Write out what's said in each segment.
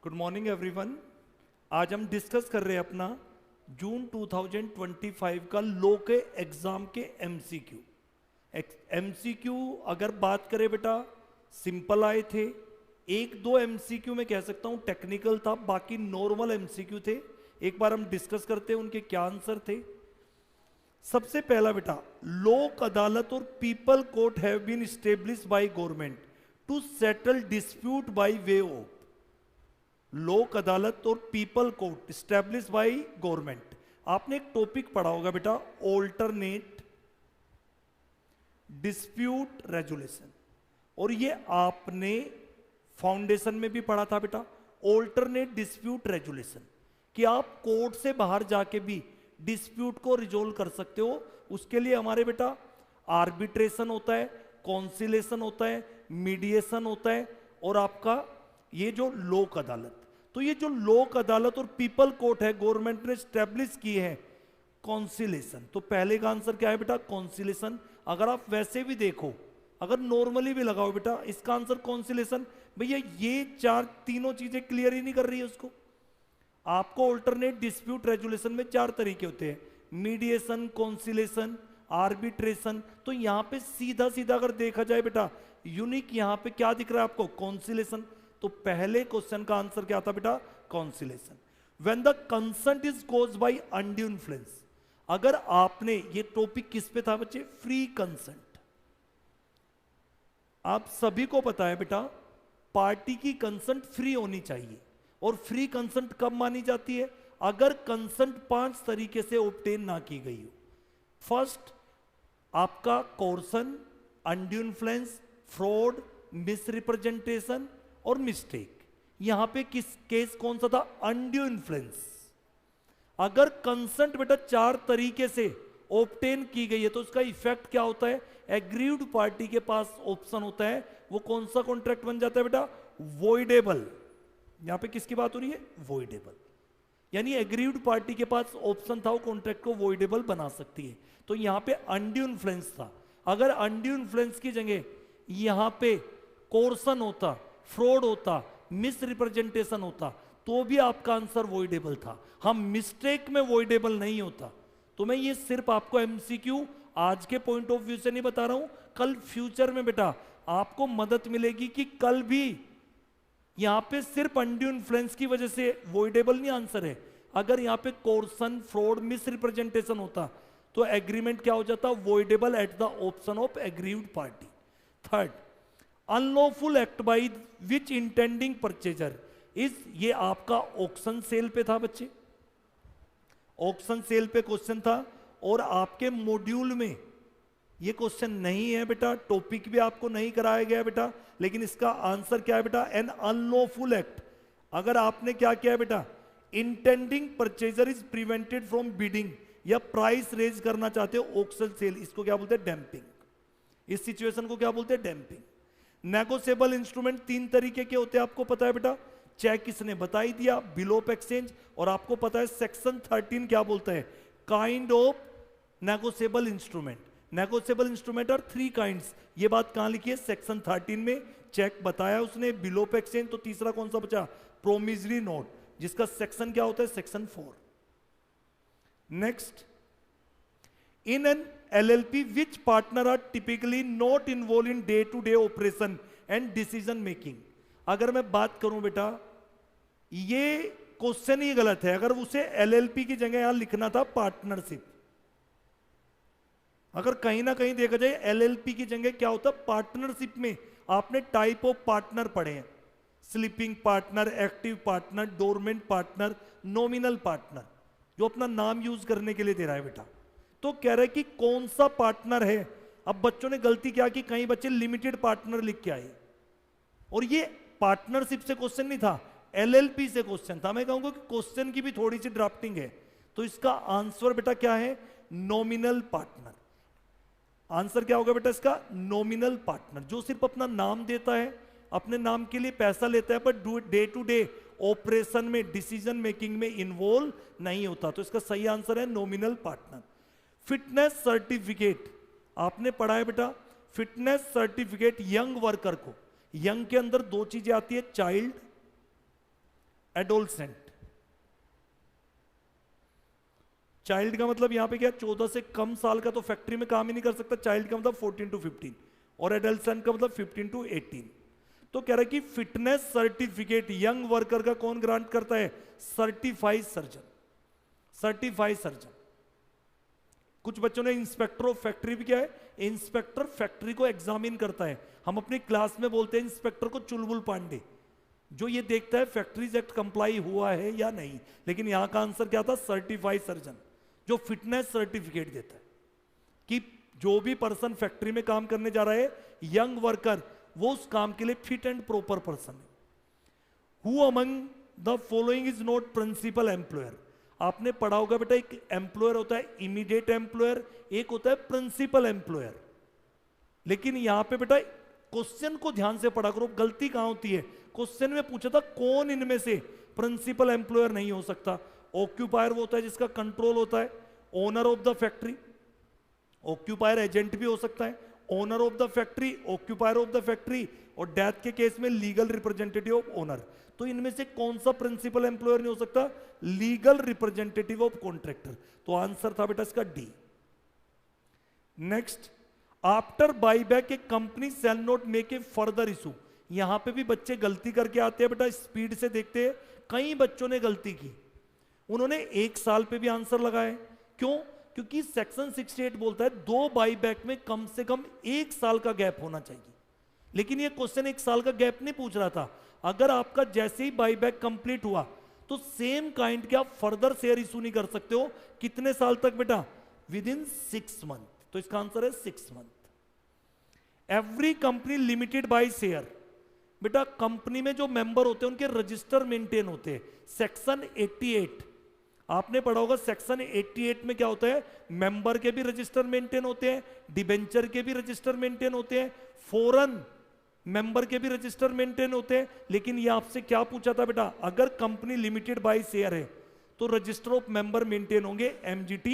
Good morning everyone. आज हम discuss कर रहे हैं अपना जून 2025 का लो के एग्जाम के एमसीक्यू। एमसीक्यू अगर बात करें बेटा, सिंपल आए थे। एक दो एमसीक्यू में कह सकता हूं टेक्निकल था, बाकी नॉर्मल एमसीक्यू थे। एक बार हम डिस्कस करते हैं उनके क्या आंसर थे। सबसे पहला बेटा, लोक अदालत और people court have been establish by government to settle dispute by way of. Lok Adalat और people court establish by government. आपने एक टॉपिक पढ़ा होगा बेटा, ऑल्टरनेट डिस्प्यूट रेजुलेशन, और ये आपने फाउंडेशन में भी पढ़ा था बेटा। ऑल्टरनेट डिस्प्यूट रेजुलेशन कि आप कोर्ट से बाहर जाके भी डिस्प्यूट को रिजोल्व कर सकते हो। उसके लिए हमारे बेटा आर्बिट्रेशन होता है, कॉन्सिलेशन होता है, मीडिएशन होता है, और आपका ये जो लोक अदालत। तो ये जो लोक अदालत और पीपल कोर्ट है, गवर्नमेंट ने स्टैब्लिश की है कॉन्सिलेशन। तो पहले का आंसर क्या है बेटा? कॉन्सिलेशन। अगर आप वैसे भी देखो, अगर नॉर्मली भी लगाओ बेटा, इसका आंसर कॉन्सिलेशन। भैया ये तीनों चीजें क्लियर ही नहीं कर रही है उसको। आपको ऑल्टरनेट डिस्प्यूट रेजुलेशन में 4 तरीके होते हैं, मीडिएशन, कॉन्सिलेशन, आर्बिट्रेशन। तो यहां पे सीधा सीधा अगर देखा जाए बेटा, यूनिक यहां पे क्या दिख रहा है आपको? कॉन्सिलेशन। तो पहले क्वेश्चन का आंसर क्या था बेटा? Conciliation. When the consent is caused by undue influence. अगर आपने, ये टॉपिक किस पे था बच्चे? Free consent. आप सभी को पता है बेटा, पार्टी की कंसेंट फ्री होनी चाहिए। और फ्री कंसेंट कब मानी जाती है? अगर कंसेंट 5 तरीके से ऑब्टेन ना की गई हो। फर्स्ट, आपका कोर्सन, अनड्यू इन्फ्लुएंस, फ्रॉड, मिसरिप्रेजेंटेशन और मिस्टेक। यहां पे किस केस कौन सा था? Undue influence. अगर कंसेंट बेटा 4 तरीके से ऑब्टेन की गई है तो उसका इफेक्ट क्या होता है? एग्रीव्ड पार्टी के पास ऑप्शन होता है, वो कौन सा कॉन्ट्रैक्ट बन जाता है बेटा? वॉइडेबल। यहां पे किसकी बात हो रही है? वॉइडेबल। यानी एग्रीव्ड पार्टी के पास ऑप्शन था, वो कॉन्ट्रैक्ट को वॉइडेबल बना सकती है। तो यहां पे अनड्यू इन्फ्लुएंस था। अगर अनड्यू इन्फ्लुएंस की जगह यहां पे कोर्सन होता, फ्रॉड होता, मिस रिप्रेजेंटेशन होता, तो भी आपका आंसर वॉइडेबल था। हम मिस्टेक में वॉइडेबल नहीं होता। तो मैं ये सिर्फ आपको एमसीक्यू आज के पॉइंट ऑफ व्यू से नहीं बता रहा हूं, कल फ्यूचर में बेटा आपको मदद मिलेगी कि कल भी यहां पे सिर्फ अनड्यू इन्फ्लुएंस की वजह से वॉइडेबल नहीं आंसर है। अगर यहां पे कोर्सन, फ्रॉड, मिस रिप्रेजेंटेशन होता तो एग्रीमेंट क्या हो जाता? Voidable at the option of aggrieved party. Third, unlawful act by which intending purchaser is, ये आपका ऑक्शन सेल पे था बच्चे। ऑक्शन सेल पे क्वेश्चन था, और आपके मॉड्यूल में ये क्वेश्चन नहीं है बेटा, टॉपिक भी आपको नहीं कराया गया बेटा, लेकिन इसका आंसर क्या है बेटा? An unlawful act. अगर आपने क्या किया है बेटा? Intending purchaser is prevented from bidding, या प्राइस रेज करना चाहते हो ऑक्शन सेल, इसको क्या बोलते हैं? डैंपिंग। इस सिचुएशन को क्या बोलते हैं? डैंपिंग। नेगोशिएबल इंस्ट्रूमेंट 3 तरीके के होते हैं, आपको पता है बेटा। चेक किसने बता ही दिया, बिल ऑफ एक्सचेंज, और आपको पता है सेक्शन 13 क्या बोलता है? Kind of negotiable instrument. Negotiable instrument are 3 kinds. ये बात कहां लिखी है? सेक्शन 13 में। चेक बताया उसने, बिल ऑफ एक्सचेंज, तो तीसरा कौन सा बचा? प्रोमिसरी नोट, जिसका सेक्शन क्या होता है? Section 4। Next, in an LLP which partner are typically not involved in day to day operation and decision making। अगर मैं बात करूं बेटा, ये क्वेश्चन ही गलत है। अगर उसे LLP की जगह यहां लिखना था पार्टनरशिप। अगर कहीं ना कहीं देखा जाए LLP की जगह क्या होता? पार्टनरशिप में आपने टाइप ऑफ पार्टनर पढ़े हैं, sleeping partner, active partner, dormant partner, nominal partner, जो अपना नाम यूज करने के लिए दे रहा है बेटा। तो कह रहे कि कौन सा पार्टनर है। अब बच्चों ने गलती क्या की? कई बच्चे लिमिटेड पार्टनर लिख के आए, और ये पार्टनरशिप से क्वेश्चन नहीं था, LLP से क्वेश्चन था। मैं कहूंगा कि क्वेश्चन की भी थोड़ी सी ड्राफ्टिंग है। तो इसका आंसर बेटा क्या है? Nominal partner. आंसर क्या होगा बेटा इसका? नॉमिनल पार्टनर, जो सिर्फ अपना नाम देता है, अपने नाम के लिए पैसा लेता है, पर डे टू डे ऑपरेशन में, डिसीजन मेकिंग में इन्वॉल्व नहीं होता। तो इसका सही आंसर है नॉमिनल पार्टनर। फिटनेस सर्टिफिकेट आपने पढ़ा है बेटा। फिटनेस सर्टिफिकेट यंग वर्कर को, यंग के अंदर 2 चीजें आती है, चाइल्ड एडोलसेंट। चाइल्ड का मतलब यहां पे क्या, 14 से कम साल का तो फैक्ट्री में काम ही नहीं कर सकता। चाइल्ड का मतलब 14 टू 15 और एडोलसेंट का मतलब 15 टू 18। तो कह रहा है कि फिटनेस सर्टिफिकेट यंग वर्कर का कौन ग्रांट करता है, सर्टिफाइड सर्जन। Certified surgeon. कुछ बच्चों ने इंस्पेक्टर ऑफ फैक्ट्री भी किया है। इंस्पेक्टर फैक्ट्री को एग्जामिन करता है। हम अपनी क्लास में बोलते हैं इंस्पेक्टर को चुलबुल पांडे, जो ये देखता है फैक्ट्रीज एक्ट कंप्लाई हुआ है या नहीं। लेकिन यहां का आंसर क्या था, सर्टिफाइड सर्जन, जो फिटनेस सर्टिफिकेट देता है कि जो भी पर्सन फैक्ट्री में काम करने जा रहा है, यंग वर्कर, वो उस काम के लिए फिट एंड प्रॉपर पर्सन है। Who among the following is not principal employer. आपने पढ़ा होगा बेटा, एक एम्प्लॉयर होता है इमीडिएट एम्प्लॉयर, एक होता है प्रिंसिपल एम्प्लॉयर। लेकिन यहां पे बेटा क्वेश्चन को ध्यान से पढ़ा करो, गलती कहां होती है। क्वेश्चन में पूछा था कौन इनमें से प्रिंसिपल एम्प्लॉयर नहीं हो सकता। ऑक्यूपायर वो होता है जिसका कंट्रोल होता है, owner of the factory. Occupier agent भी हो सकता है, owner of the factory, occupier of the factory, और डेथ के केस में लीगल रिप्रेजेंटेटिव ऑफ ओनर। तो इनमें से कौन सा प्रिंसिपल एम्प्लॉयर नहीं हो सकता, लीगल रिप्रेजेंटेटिव ऑफ कॉन्ट्रैक्टर। तो आंसर था बेटा इसका D. Next, after buyback A company shall not make a further issue. यहां पे भी बच्चे गलती करके आते हैं बेटा, स्पीड से देखते हैं। कई बच्चों ने गलती की, उन्होंने 1 साल पे भी आंसर लगाए। क्यों? क्योंकि सेक्शन 68 बोलता है 2 बाईबैक में कम से कम 1 साल का गैप होना चाहिए। लेकिन ये क्वेश्चन 1 साल का गैप नहीं पूछ रहा था। अगर आपका जैसे ही बाईबैक कंप्लीट हुआ तो सेम काइंड के आप फर्दर शेयर इशू नहीं कर सकते हो। कितने साल तक बेटा, विद इन 6 मंथ। तो इसका आंसर है 6 month. Every company limited by share. बेटा कंपनी में जो मेंबर होते हैं उनके रजिस्टर मेंटेन होते हैं। सेक्शन 88 आपने पढ़ा होगा। सेक्शन 88 में क्या होता है, मेंबर के भी रजिस्टर मेंटेन होते हैं, डिबेंचर के भी रजिस्टर मेंटेन होते हैं, फॉरेन मेंबर के भी रजिस्टर मेंटेन होते हैं। लेकिन ये आपसे क्या पूछा था बेटा, अगर कंपनी लिमिटेड बाय शेयर है तो रजिस्टर ऑफ मेंबर मेंटेन होंगे MGT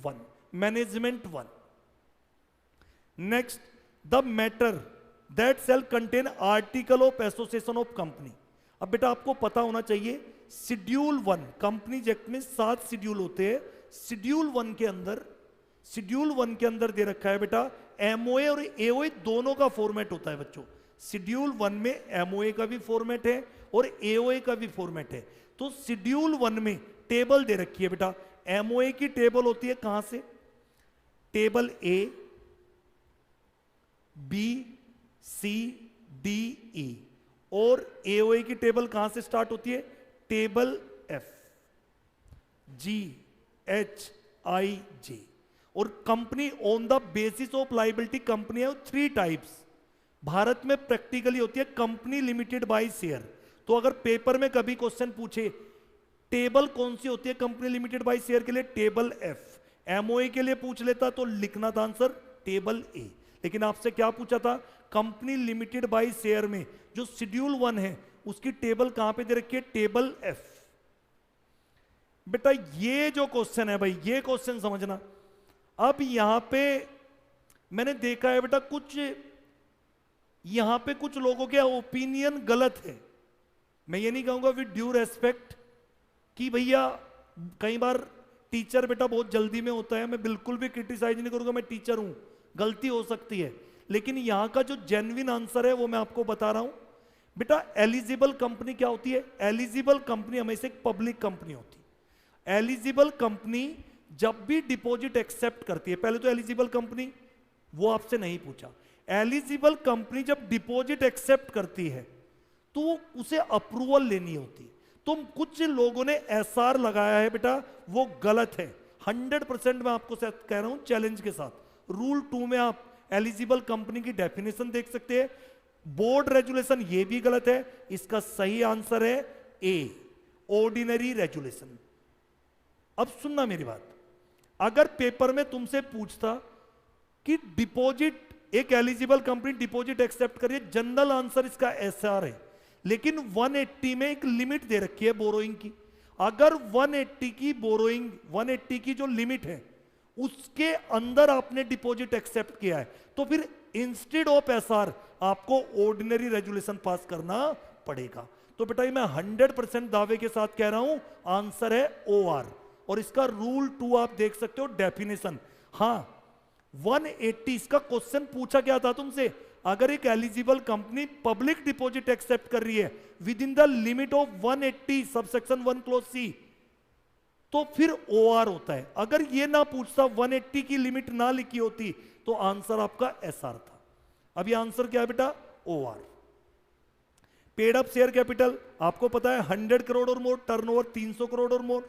1, management 1। Next, the matter that shell contain article of association of company. अब बेटा आपको पता होना चाहिए, शेड्यूल 1 कंपनीज एक्ट में 7 शेड्यूल होते हैं। शेड्यूल 1 के अंदर दे रखा है बेटा MOA और AOA दोनों का फॉर्मेट होता है बच्चों। शेड्यूल 1 में MOA का भी फॉर्मेट है और AOA का भी फॉर्मेट है। तो शेड्यूल 1 में टेबल दे रखी है बेटा। MOA की टेबल होती है कहां से, table A, B, C, D, E, और AOA की टेबल कहां से स्टार्ट होती है, table F, G, H, I, J। और company on the basis of liability, company है 3 टाइप्स। भारत में प्रैक्टिकली होती है कंपनी लिमिटेड बाय शेयर। तो अगर पेपर में कभी क्वेश्चन पूछे टेबल कौन सी होती है कंपनी लिमिटेड बाय शेयर के लिए, टेबल F। MOA के लिए पूछ लेता तो लिखना था आंसर टेबल A। लेकिन आपसे क्या पूछा था, कंपनी लिमिटेड बाय शेयर में जो शेड्यूल 1 है उसकी टेबल कहां पे दे रखी है, टेबल F। बेटा ये जो क्वेश्चन है भाई, ये क्वेश्चन समझना। अब यहां पे मैंने देखा है बेटा यहां पे कुछ लोगों के ओपिनियन गलत है। मैं ये नहीं कहूंगा विद ड्यू रेस्पेक्ट कि भैया कई बार टीचर बेटा बहुत जल्दी में होता है, मैं बिल्कुल भी क्रिटिसाइज नहीं करूंगा, मैं टीचर हूं, गलती हो सकती है। लेकिन यहां का जो जेन्युइन आंसर है वो मैं आपको बता रहा हूं। बेटा एलिजिबल कंपनी क्या होती है, एलिजिबल कंपनी हमेशा एक पब्लिक कंपनी होती है। एलिजिबल कंपनी जब भी डिपॉजिट एक्सेप्ट करती है, पहले तो एलिजिबल कंपनी वो आपसे नहीं पूछा, एलिजिबल कंपनी जब डिपॉजिट एक्सेप्ट करती है तो उसे अप्रूवल लेनी होती है। तो कुछ लोगों ने SR लगाया है बेटा, वो गलत है। 100% मैं आपको कह रहा हूं चैलेंज के साथ। रूल 2 में आप एलिजिबल कंपनी की डेफिनेशन देख सकते हैं। बोर्ड रेजुलेशन ये भी गलत है। इसका सही आंसर है A, ऑर्डिनरी रेजुलेशन। अब सुनना मेरी बात, अगर पेपर में तुमसे पूछता कि डिपॉजिट, एक एलिजिबल कंपनी डिपॉजिट एक्सेप्ट करिए, जनरल आंसर इसका SR है। लेकिन 180 में एक लिमिट दे रखी है बोरोइंग की। अगर 180 की बोरोइंग, 180 की जो लिमिट है उसके अंदर आपने डिपॉजिट एक्सेप्ट किया है तो फिर इंस्टेड ऑफ SR आपको ऑर्डिनरी रेजुलेशन पास करना पड़ेगा। तो बेटा ये मैं 100% दावे के साथ कह रहा हूं, आंसर है OR। और इसका रूल 2 आप देख सकते हो, डेफिनेशन। हाँ 180, इसका क्वेश्चन पूछा गया था तुमसे, अगर एक eligible company public deposit accept कर रही है within the limit of 180 subsection 1 clause C, तो फिर OR होता है। अगर ये ना पूछता, 180 की लिमिट ना लिखी होती, तो आंसर आपका SR था। अब ये आंसर क्या है बेटा? OR। Paid up share capital आपको पता है 100 करोड़ और मोर, टर्नओवर 300 करोड़ और more.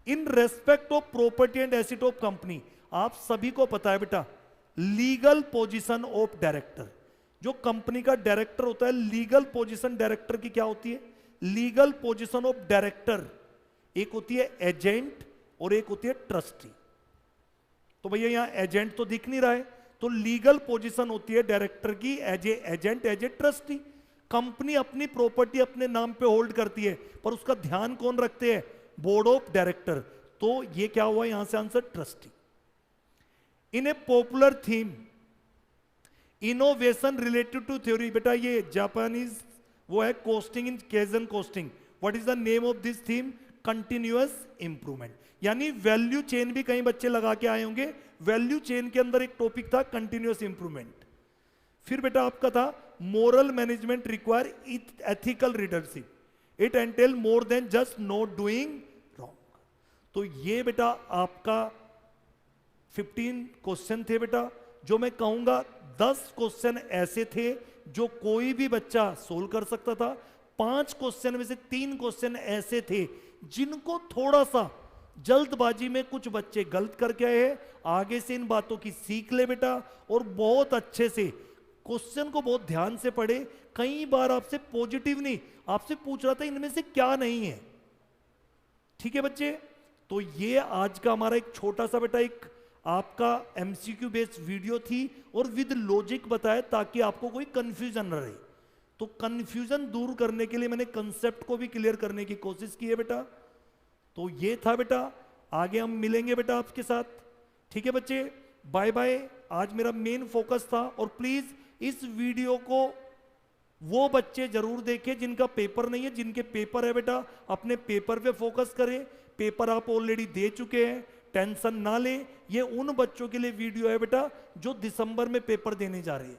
In respect of property and asset of company, आप सभी को पता है बेटा, लीगल पोजीशन ऑफ डायरेक्टर, जो कंपनी का डायरेक्टर होता है, लीगल पोजीशन डायरेक्टर की क्या होती है? लीगल पोजीशन ऑफ डायरेक्टर एक होती है एजेंट और एक होती है ट्रस्टी। तो भैया यहां एजेंट तो दिख नहीं रहा है, तो लीगल पोजीशन होती है डायरेक्टर की as a agent, as a trustee. Company अपनी प्रॉपर्टी अपने नाम पे होल्ड करती है, पर उसका ध्यान कौन रखते हैं? Board of director. तो ये क्या हुआ यहां से answer? Trustee. In a popular theme, innovation related to theory, बेटा ये जापानीज वो है costing in kaizen costing. What is the name of this theme? Continuous improvement. यानी वैल्यू चेन भी कई बच्चे लगा के आए होंगे, वैल्यू चेन के अंदर एक टॉपिक था कंटिन्यूअस इंप्रूवमेंट। फिर बेटा आपका था moral management require ethical leadership, it entail more than just not doing wrong. तो ये बेटा आपका 15 क्वेश्चन थे बेटा, जो मैं कहूंगा 10 क्वेश्चन ऐसे थे जो कोई भी बच्चा सोल्व कर सकता था। 5 क्वेश्चन में से 3 क्वेश्चन ऐसे थे जिनको थोड़ा सा जल्दबाजी में कुछ बच्चे गलत करके आए हैं। आगे से इन बातों की सीख ले बेटा, और बहुत अच्छे से क्वेश्चन को बहुत ध्यान से पढ़े। कई बार आपसे पॉजिटिव नहीं, आपसे पूछ रहा था इनमें से क्या नहीं है। ठीक है बच्चे, तो ये आज का हमारा एक छोटा सा बेटा एक आपका MCQ बेस्ड वीडियो थी, और विद लॉजिक बताया ताकि आपको कोई कंफ्यूजन न रहे। तो कंफ्यूजन दूर करने के लिए मैंने कंसेप्ट को भी क्लियर करने की कोशिश की है बेटा। तो ये था बेटा, आगे हम मिलेंगे बेटा आपके साथ। ठीक है बच्चे, बाय बाय। आज मेरा मेन फोकस था, और प्लीज इस वीडियो को वो बच्चे जरूर देखें जिनका पेपर नहीं है। जिनके पेपर है बेटा, अपने पेपर पे फोकस करें। पेपर आप ऑलरेडी दे चुके हैं, टेंशन ना लें। ये उन बच्चों के लिए वीडियो है बेटा जो दिसंबर में पेपर देने जा रहे हैं।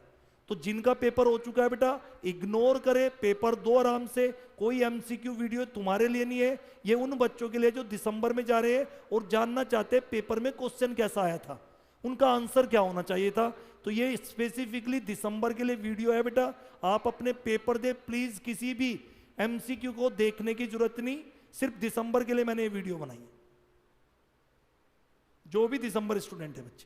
तो जिनका पेपर हो चुका है बेटा, इग्नोर करे, पेपर दो आराम से। कोई MCQ वीडियो तुम्हारे लिए नहीं है, ये उन बच्चों के लिए जो दिसंबर में जा रहे हैं और जानना चाहते हैं पेपर में क्वेश्चन कैसा आया था, उनका आंसर क्या होना चाहिए था। तो ये स्पेसिफिकली दिसंबर के लिए वीडियो है बेटा। आप अपने पेपर दे, प्लीज किसी भी MCQ को देखने की जरूरत नहीं, सिर्फ दिसंबर के लिए मैंने ये वीडियो बनाई है। जो भी दिसंबर स्टूडेंट है बच्चे,